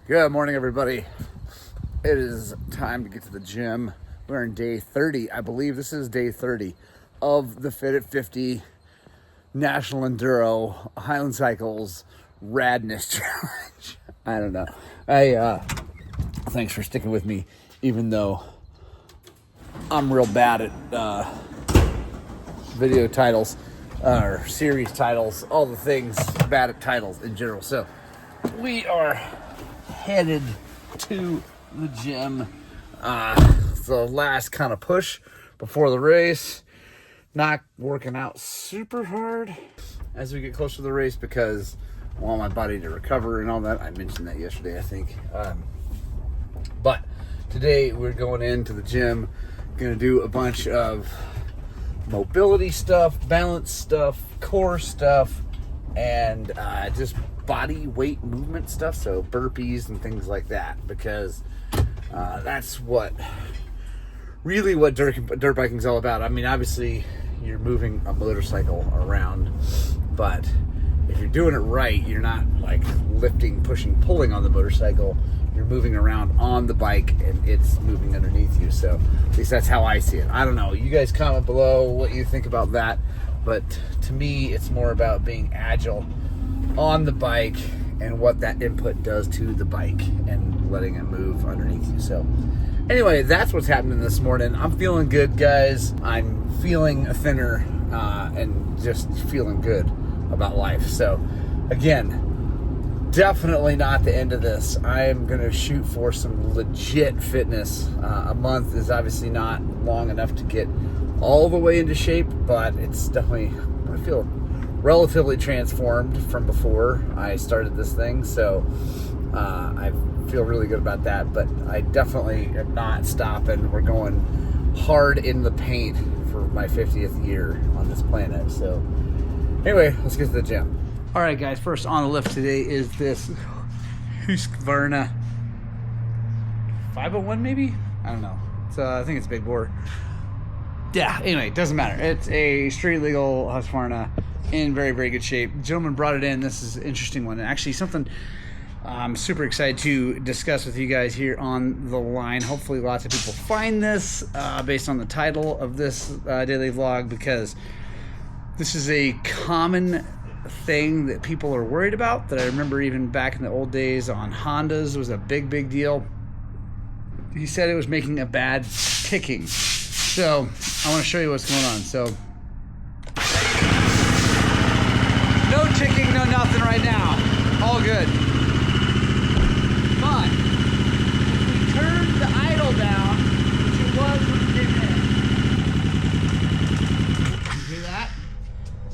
Good morning, everybody. It is time to get to the gym. We're in day 30. I believe this is day 30 of the Fit at 50 National Enduro Highland Cycles Radness Challenge. I don't know. Thanks for sticking with me, even though I'm real bad at video titles or series titles, all the things, bad at titles in general. So we are headed to the gym. The last kind of push before the race. Not working out super hard as we get closer to the race because I want my body to recover and all that. I mentioned that yesterday, I think. But today we're going into the gym. Gonna do a bunch of mobility stuff, balance stuff, core stuff, and just body weight movement stuff, so burpees and things like that, because that's what dirt biking is all about. I mean, obviously you're moving a motorcycle around, but if you're doing it right, you're not like lifting, pushing, pulling on the motorcycle. You're moving around on the bike and it's moving underneath you. So at least that's how I see it. I don't know, you guys comment below what you think about that, but to me it's more about being agile on the bike and what that input does to the bike and letting it move underneath you. So anyway, that's what's happening this morning. I'm feeling good, guys. I'm feeling thinner and just feeling good about life. So again, definitely not the end of this. I am going to shoot for some legit fitness. A month is obviously not long enough to get all the way into shape, but it's definitely, I feel relatively transformed from before I started this thing. So I feel really good about that, but I definitely am not stopping. We're going hard in the paint for my 50th year on this planet. So anyway, let's get to the gym. All right, guys, first on the lift today is this Husqvarna 501, maybe? I don't know. So I think it's a big bore. Yeah, anyway, it doesn't matter. It's a street legal Husqvarna in very, very good shape. The gentleman brought it in. This is an interesting one. And actually something I'm super excited to discuss with you guys here on the line. Hopefully lots of people find this based on the title of this daily vlog, because this is a common thing that people are worried about, that I remember even back in the old days on Hondas was a big, big deal. He said it was making a bad ticking. So I want to show you what's going on. So no ticking, no nothing right now. All good. But if we turn the idle down, which it was when we came in. You hear that?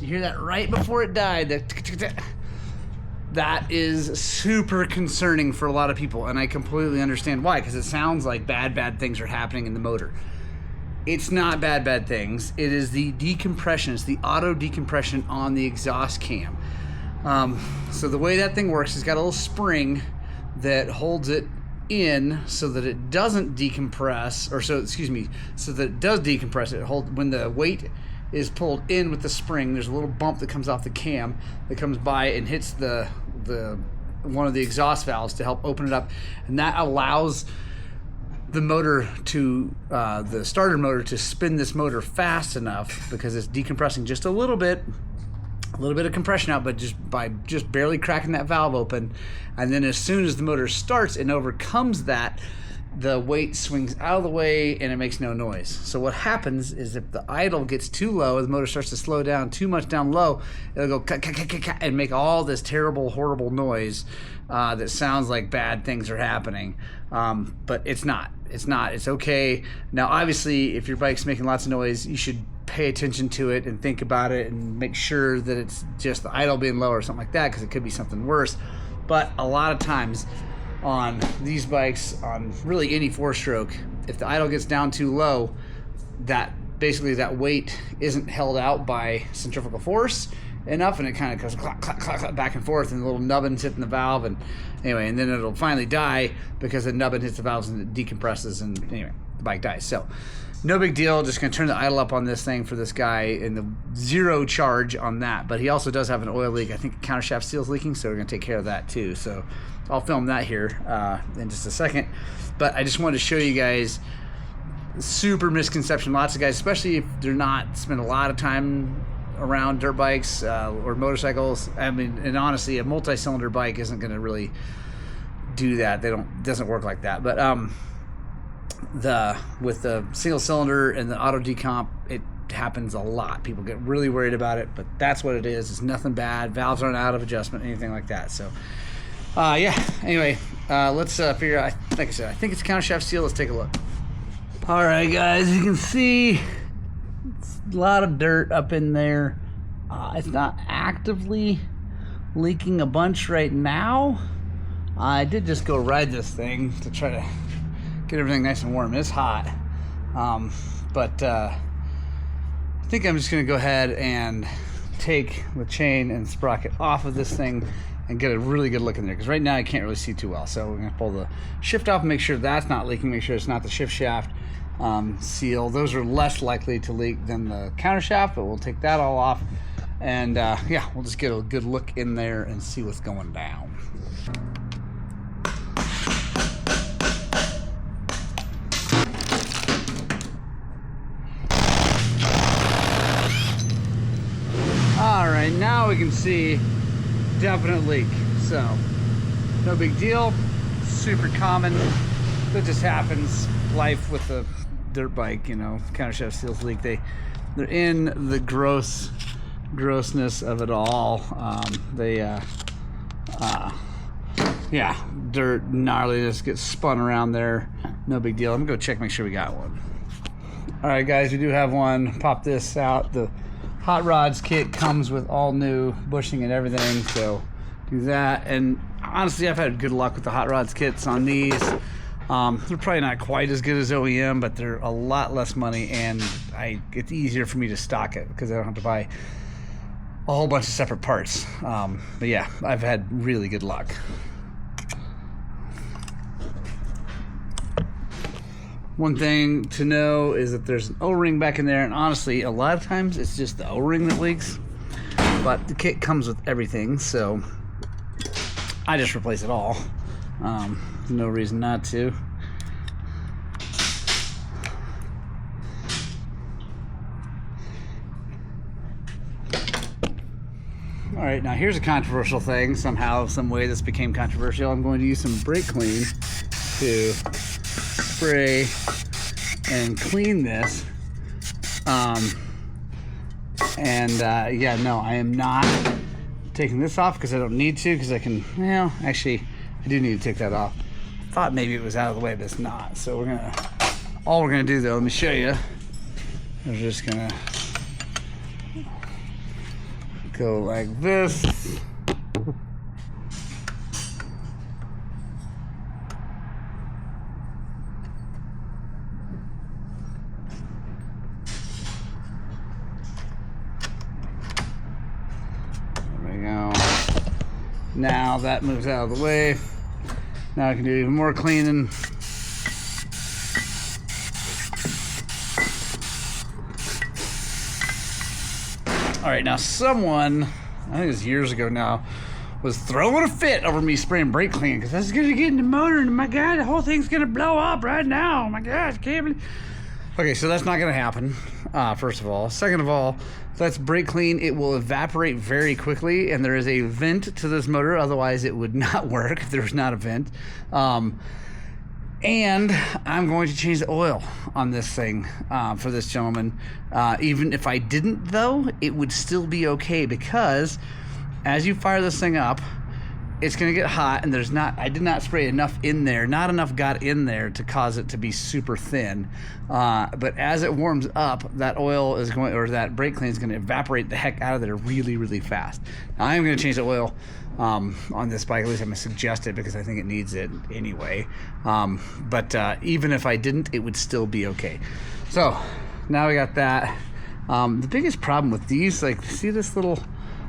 You hear that right before it died? That is super concerning for a lot of people, and I completely understand why, because it sounds like bad things are happening in the motor. It's not bad things. It is the decompression. It's the auto decompression on the exhaust cam. So the way that thing works, it's got a little spring that holds it in so that it doesn't decompress, or so that it does decompress. When the weight is pulled in with the spring, there's a little bump that comes off the cam that comes by and hits the one of the exhaust valves to help open it up, and that allows the motor to the starter motor to spin this motor fast enough, because it's decompressing just a little bit of compression out, but just barely cracking that valve open. And then as soon as the motor starts and overcomes that, the weight swings out of the way and it makes no noise. So what happens is if the idle gets too low, the motor starts to slow down too much down low, it'll go and make all this terrible, horrible noise that sounds like bad things are happening. But it's not. It's okay. Now, obviously, if your bike's making lots of noise, you should pay attention to it and think about it and make sure that it's just the idle being low or something like that, because it could be something worse. But a lot of times on these bikes, on really any four-stroke, if the idle gets down too low, that weight isn't held out by centrifugal force enough, and it kind of goes clack, clack, clack, clack, back and forth, and the little nubbin's hitting the valve, and anyway, and then it'll finally die because the nubbin hits the valves and it decompresses, and anyway, the bike dies. So no big deal. Just gonna turn the idle up on this thing for this guy, and the zero charge on that. But he also does have an oil leak. I think the countershaft seal's leaking, so we're gonna take care of that too. So I'll film that here in just a second. But I just wanted to show you guys, super misconception. Lots of guys, especially if they're not spend a lot of time around dirt bikes or motorcycles. I mean, and honestly, a multi-cylinder bike isn't going to really do that. Doesn't work like that. But with the single cylinder and the auto decomp, it happens a lot. People get really worried about it, but that's what it is. It's nothing bad. Valves aren't out of adjustment, anything like that. So yeah, anyway, let's figure out. Like I said, I think it's countershaft seal. Let's take a look. All right, guys, you can see it's a lot of dirt up in there. It's not actively leaking a bunch right now. I did just go ride this thing to try to get everything nice and warm. It's hot, but I think I'm just gonna go ahead and take the chain and sprocket off of this thing and get a really good look in there, because right now I can't really see too well. So we're gonna pull the shift off and make sure that's not leaking, make sure it's not the shift shaft seal. Those are less likely to leak than the counter shaft, but we'll take that all off, and yeah, we'll just get a good look in there and see what's going down. All right, now we can see definite leak. So no big deal, super common. That just happens. Life with a dirt bike, you know, countershaft seals leak. They're in the grossness of it all. Yeah, dirt, gnarliness gets spun around there. No big deal. I'm gonna go check, make sure we got one. All right, guys, we do have one. Pop this out. The hot rods kit comes with all new bushing and everything, so do that. And honestly, I've had good luck with the hot rods kits on these. They're probably not quite as good as OEM, but they're a lot less money, and it's easier for me to stock it because I don't have to buy a whole bunch of separate parts. But yeah, I've had really good luck. One thing to know is that there's an O-ring back in there, and honestly, a lot of times it's just the O-ring that leaks, but the kit comes with everything, so I just replace it all. No reason not to. All right, now here's a controversial thing. Somehow, some way this became controversial. I'm going to use some brake clean to spray and clean this. Yeah, no, I am not taking this off because I don't need to, because I can, well, actually, I do need to take that off. Thought maybe it was out of the way, but it's not. So all we're gonna do though, let me show you. We're just gonna go like this. There we go. Now that moves out of the way. Now I can do even more cleaning. All right, now someone, I think it was years ago now, was throwing a fit over me spraying brake clean because that's gonna get in the motor, and my God, the whole thing's gonna blow up right now. Oh my gosh, I can't believe. Okay, so that's not gonna happen, first of all. Second of all, that's brake clean. It will evaporate very quickly, and there is a vent to this motor, otherwise it would not work if there's not a vent. And I'm going to change the oil on this thing for this gentleman. Even if I didn't though, it would still be okay, because as you fire this thing up, it's gonna get hot, and I did not spray enough in there. Not enough got in there to cause it to be super thin. But as it warms up, that oil is going, or that brake clean is gonna evaporate the heck out of there really, really fast. Now, I am gonna change the oil on this bike. At least I'm gonna suggest it because I think it needs it anyway. But even if I didn't, it would still be okay. So now we got that. The biggest problem with these, like, see this little,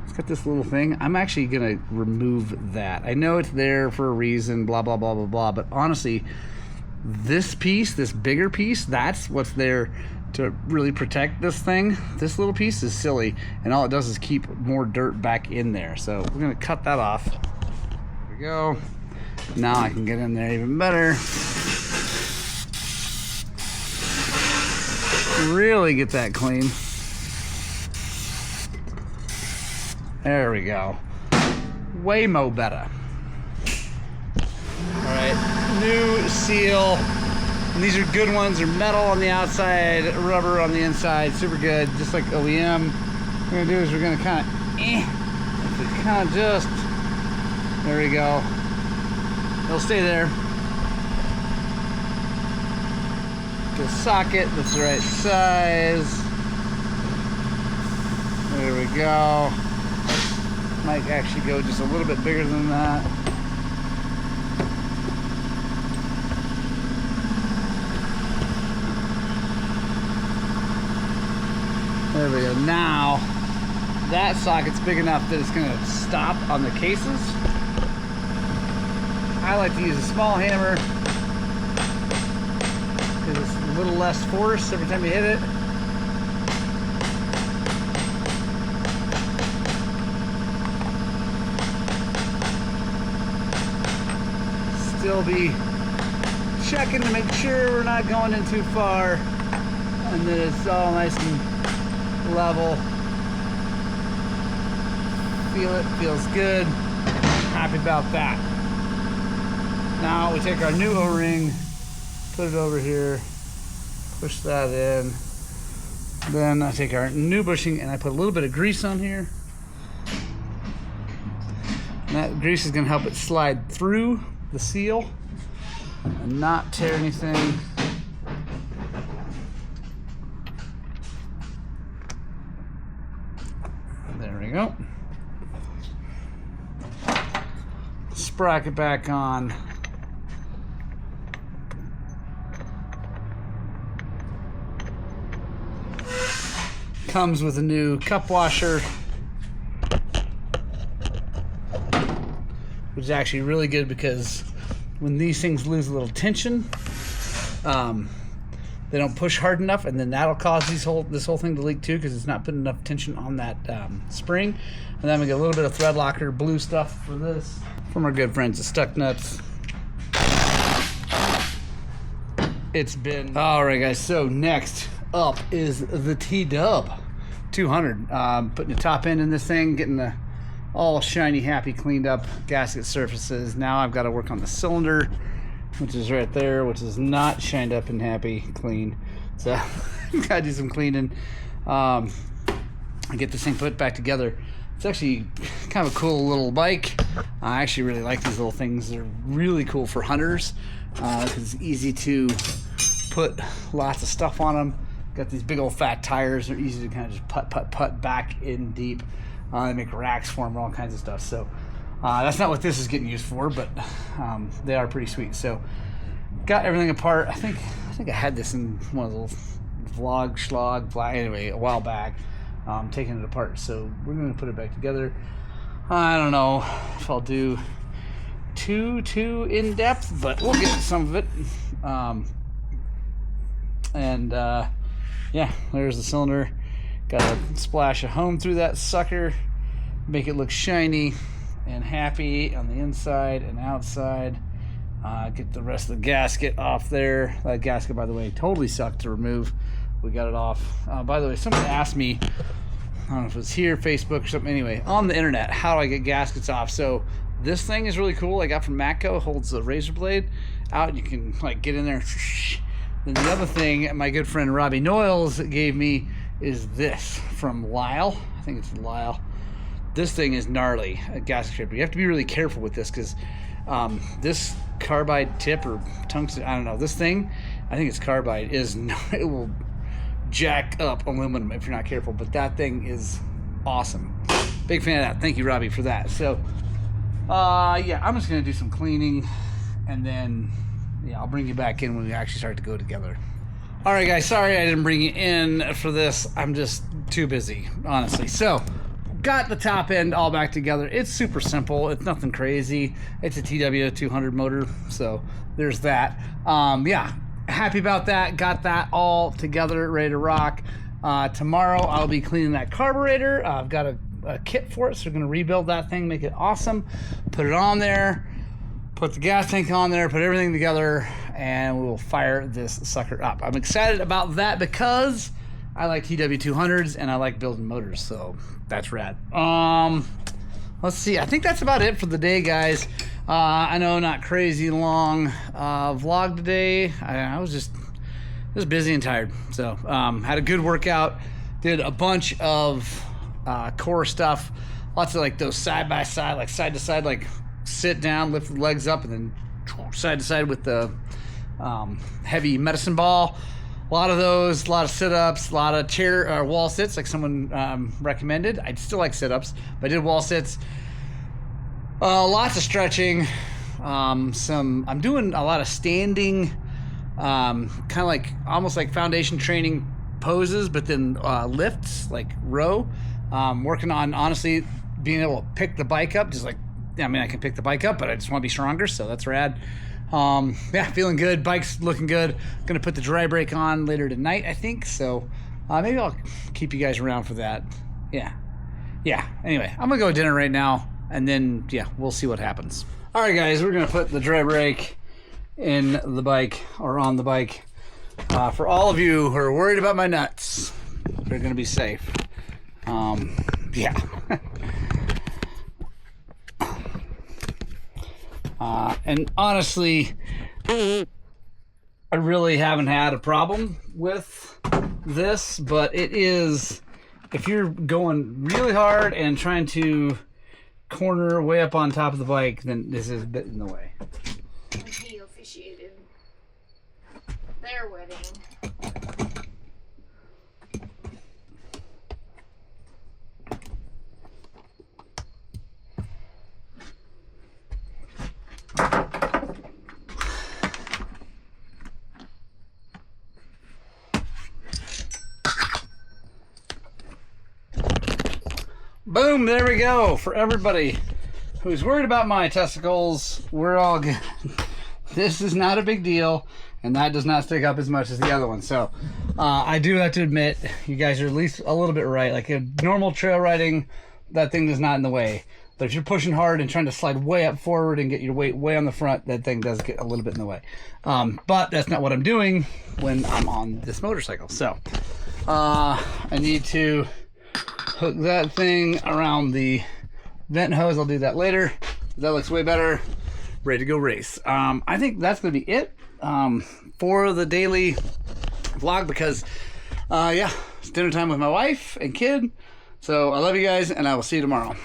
it's got this little thing. I'm actually gonna remove that. I know it's there for a reason, blah, blah, blah, blah, blah, but honestly, this piece, this bigger piece, that's what's there to really protect this thing. This little piece is silly, and all it does is keep more dirt back in there. So we're gonna cut that off. There we go. Now I can get in there even better. Really get that clean. There we go. Way mo better. All right, new seal. And these are good ones. They're metal on the outside, rubber on the inside. Super good, just like OEM. What we're gonna do is we're gonna kind of just, there we go. They'll stay there. The socket that's the right size. There we go. Might actually go just a little bit bigger than that. There we go. Now that socket's big enough that it's going to stop on the cases. I like to use a small hammer because it's a little less force every time you hit it. Still be checking to make sure we're not going in too far and that it's all nice and level. Feel it, feels good. Happy about that. Now we take our new O-ring, put it over here, push that in. Then I take our new bushing and I put a little bit of grease on here. And that grease is going to help it slide through the seal and not tear anything. There we go. Sprocket back on. Comes with a new cup washer, which is actually really good because when these things lose a little tension, they don't push hard enough, and then that'll cause this whole thing to leak too because it's not putting enough tension on that spring. And then we get a little bit of thread locker blue stuff for this from our good friends at Stuck Nuts. It's been all right, guys. So next up is the T-Dub 200. Putting the top end in this thing, getting the all shiny, happy, cleaned up gasket surfaces. Now I've got to work on the cylinder, which is right there, which is not shined up and happy, clean. So I've got to do some cleaning. I get this thing put back together. It's actually kind of a cool little bike. I actually really like these little things. They're really cool for hunters because it's easy to put lots of stuff on them. Got these big old fat tires. They're easy to kind of just putt back in deep. They make racks for them and all kinds of stuff. So that's not what this is getting used for, but they are pretty sweet. So got everything apart. I think I had this in one of those anyway, a while back. Taking it apart. So we're going to put it back together. I don't know if I'll do too in depth, but we'll get to some of it. Yeah, there's the cylinder. Got a splash of home through that sucker, make it look shiny and happy on the inside and outside. Get the rest of the gasket off there. That gasket, by the way, totally sucked to remove. We got it off. By the way, someone asked me, I don't know if it was here, Facebook or something, anyway, on the internet, how do I get gaskets off? So this thing is really cool. I got from Matco. It holds the razor blade out. You can like get in there. Then the other thing my good friend Robbie Noyles gave me is this from Lyle. I think it's Lyle. This thing is gnarly, a gasket stripper. You have to be really careful with this because this carbide tip or tungsten, I don't know, this thing, I think it's carbide, it will jack up aluminum if you're not careful, but that thing is awesome. Big fan of that. Thank you, Robbie, for that. So yeah, I'm just gonna do some cleaning and then I'll bring you back in when we actually start to go together. All right, guys, sorry I didn't bring you in for this. I'm just too busy, honestly. So got the top end all back together. It's super simple. It's nothing crazy. It's a TW200 motor, so there's that. Yeah, happy about that. Got that all together, ready to rock. Tomorrow I'll be cleaning that carburetor. I've got a kit for it, so we're gonna rebuild that thing, make it awesome, put it on there, put the gas tank on there, put everything together, and we will fire this sucker up. I'm excited about that because I like TW200s and I like building motors, so that's rad. Let's see. I think that's about it for the day, guys. I know, not crazy long vlog today. I was just busy and tired, so had a good workout. Did a bunch of core stuff, lots of like those side by side, like side to side, like sit down, lift the legs up, and then side to side with the heavy medicine ball. A lot of those, a lot of sit-ups, a lot of chair or wall sits, like someone recommended. I still like sit-ups, but I did wall sits. Lots of stretching. I'm doing a lot of standing, kind of like almost like foundation training poses, but then lifts, like row. Working on, honestly, being able to pick the bike up. Just like, I mean, I can pick the bike up, but I just want to be stronger, so that's rad. Yeah, feeling good. Bike's looking good. Gonna put the dry brake on later tonight, I think. So maybe I'll keep you guys around for that. Yeah. Anyway, I'm gonna go to dinner right now, and then yeah, we'll see what happens. All right, guys, we're gonna put the dry brake in the bike, or on the bike. For all of you who are worried about my nuts, they're gonna be safe. Yeah. And honestly, I really haven't had a problem with this, but it is, if you're going really hard and trying to corner way up on top of the bike, then this is a bit in the way. And he officiated their wedding. Boom, there we go. For everybody who's worried about my testicles, we're all good. This is not a big deal, and that does not stick up as much as the other one. So I do have to admit, you guys are at least a little bit right. Like a normal trail riding, that thing is not in the way. But if you're pushing hard and trying to slide way up forward and get your weight way on the front, that thing does get a little bit in the way. But that's not what I'm doing when I'm on this motorcycle. So I need to hook that thing around the vent hose. I'll do that later. That looks way better. Ready to go race. I think that's going to be it for the daily vlog because, yeah, it's dinner time with my wife and kid. So I love you guys, and I will see you tomorrow.